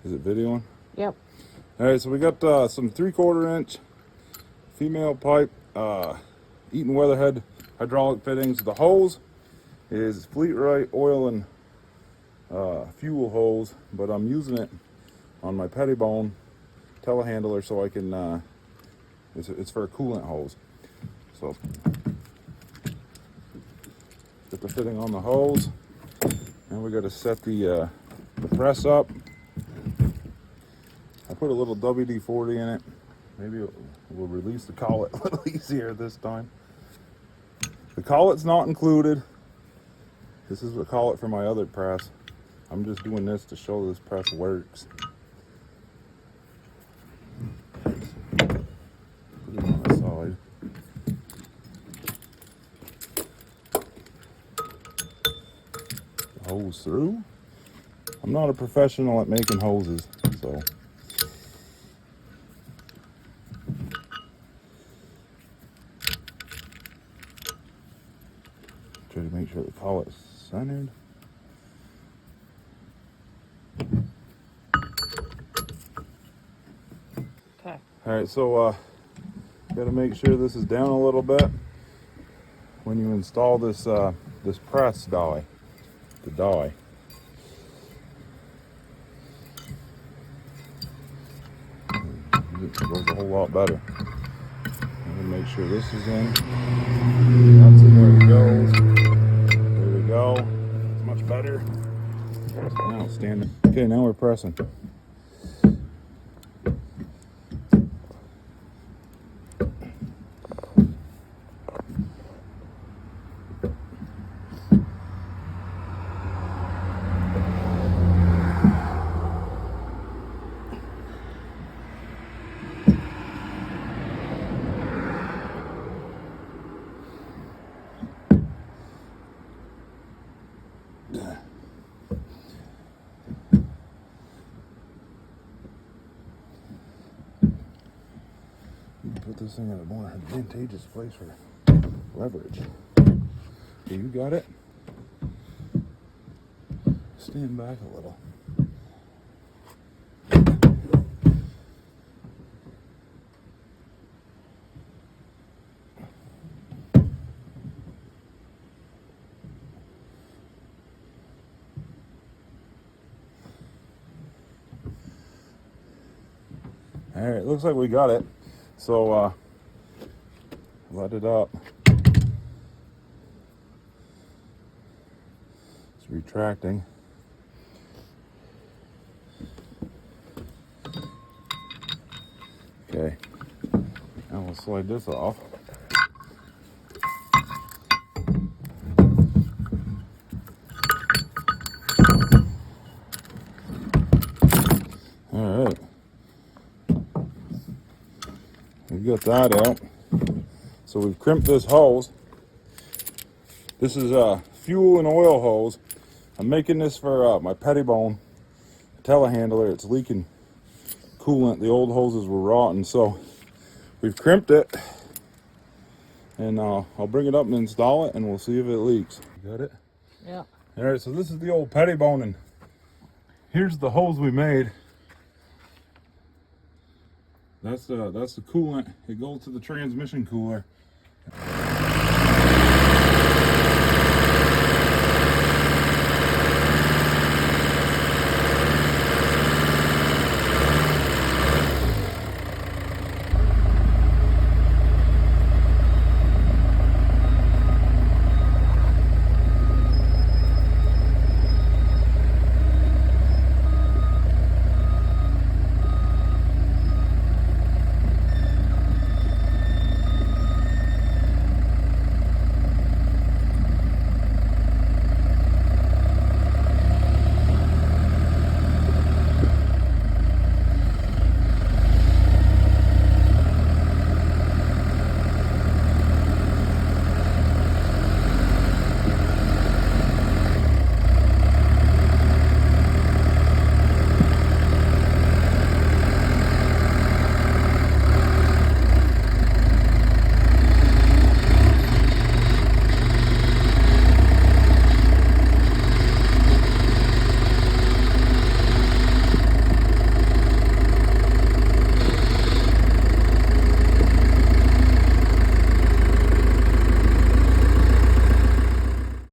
Is it videoing? Yep. All right, so we got some 3/4 inch female pipe Eaton Weatherhead hydraulic fittings. The hose is Fleet-Rite oil and fuel hose, but I'm using it on my Pettibone telehandler so I can, it's for a coolant hose. So get the fitting on the hose, and we got to set the press up. I put a little WD-40 in it. Maybe it will release the collet a little easier this time. The collet's not included. This is a collet for my other press. I'm just doing this to show this press works. Put it on the side. The hose through. I'm not a professional at making hoses, so. Try to make sure the collet's centered. Okay. All right, so got to make sure this is down a little bit when you install this this press die, the die. It goes a whole lot better. I'm gonna make sure this is in. That's in where it goes. There we go. It's much better. Now it's standing. Okay, now we're pressing. Put this thing in a more advantageous place for leverage. Okay, you got it? Stand back a little. All right, looks like we got it. So, let it up. It's retracting. Okay, now we'll slide this off. All right. We got that out. So we've crimped this hose. This is a fuel and oil hose. I'm making this for my Pettibone telehandler. It's leaking coolant. The old hoses were rotten, so we've crimped it, and I'll bring it up and install it, and we'll see if it leaks. Got it? Yeah. All right, so this is the old Pettibone, and here's the hose we made. That's the coolant. It goes to the transmission cooler.